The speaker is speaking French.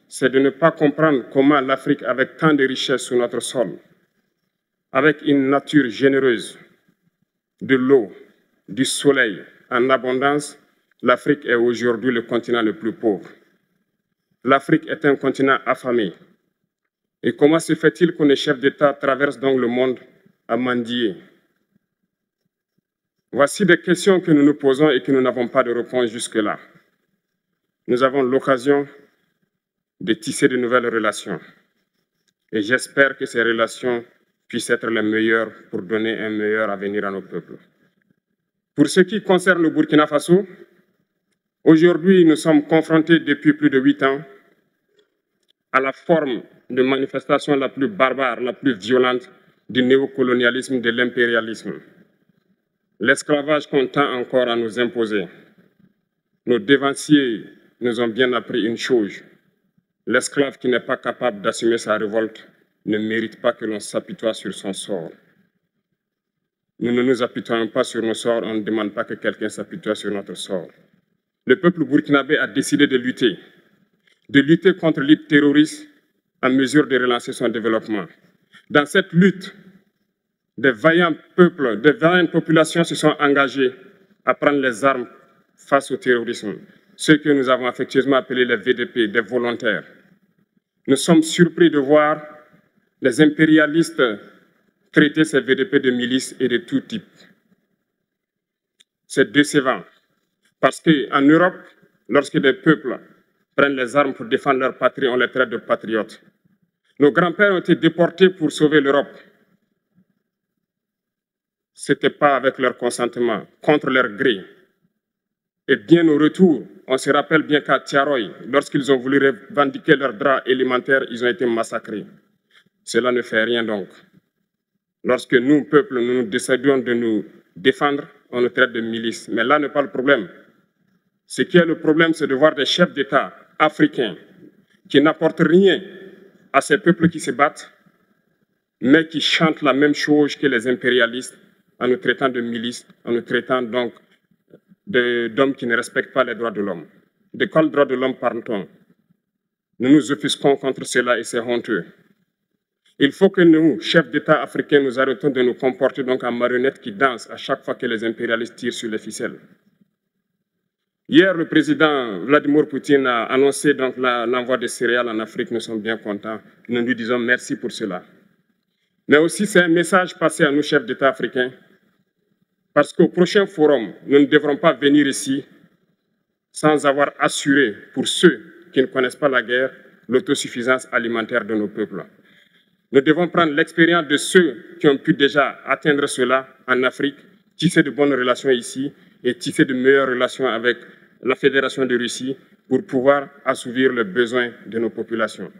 c'est de ne pas comprendre comment l'Afrique, avec tant de richesses sur notre sol, avec une nature généreuse, de l'eau, du soleil en abondance, l'Afrique est aujourd'hui le continent le plus pauvre. L'Afrique est un continent affamé. Et comment se fait-il que les chefs d'État traversent donc le monde à mendier? Voici des questions que nous nous posons et que nous n'avons pas de réponse jusque-là. Nous avons l'occasion de tisser de nouvelles relations. Et j'espère que ces relations puissent être les meilleures pour donner un meilleur avenir à nos peuples. Pour ce qui concerne le Burkina Faso, aujourd'hui, nous sommes confrontés depuis plus de 8 ans à la forme de manifestation la plus barbare, la plus violente du néocolonialisme, de l'impérialisme. L'esclavage qu'on tend encore à nous imposer. Nos dévanciers nous ont bien appris une chose. L'esclave qui n'est pas capable d'assumer sa révolte ne mérite pas que l'on s'apitoie sur son sort. Nous ne nous apitoyons pas sur nos sorts, on ne demande pas que quelqu'un s'apitoie sur notre sort. Le peuple burkinabé a décidé de lutter contre l'île terroriste en mesure de relancer son développement. Dans cette lutte, des vaillants peuples, des vaillantes populations se sont engagées à prendre les armes face au terrorisme, ceux que nous avons affectueusement appelés les VDP, des volontaires. Nous sommes surpris de voir les impérialistes traiter ces VDP de milices et de tout type. C'est décevant, parce qu'en Europe, lorsque des peuples prennent les armes pour défendre leur patrie, on les traite de patriotes. Nos grands-pères ont été déportés pour sauver l'Europe. Ce n'était pas avec leur consentement, contre leur gré. Et bien au retour, on se rappelle bien qu'à Tiaroy, lorsqu'ils ont voulu revendiquer leurs droits élémentaires, ils ont été massacrés. Cela ne fait rien donc. Lorsque nous, peuple, nous décidons de nous défendre, on nous traite de milices. Mais là n'est pas le problème. Ce qui est le problème, c'est de voir des chefs d'État africains qui n'apportent rien à ces peuples qui se battent, mais qui chantent la même chose que les impérialistes en nous traitant de milices, en nous traitant donc d'hommes qui ne respectent pas les droits de l'homme. De quels droits de l'homme parle-t-on? Nous nous offusquons contre cela et c'est honteux. Il faut que nous, chefs d'État africains, nous arrêtons de nous comporter donc en marionnettes qui dansent à chaque fois que les impérialistes tirent sur les ficelles. Hier, le président Vladimir Poutine a annoncé donc l'envoi de céréales en Afrique. Nous sommes bien contents. Nous lui disons merci pour cela. Mais aussi, c'est un message passé à nous, chefs d'État africains, parce qu'au prochain forum, nous ne devrons pas venir ici sans avoir assuré, pour ceux qui ne connaissent pas la guerre, l'autosuffisance alimentaire de nos peuples. Nous devons prendre l'expérience de ceux qui ont pu déjà atteindre cela en Afrique, tisser de bonnes relations ici et tisser de meilleures relations avec la Fédération de Russie pour pouvoir assouvir les besoins de nos populations.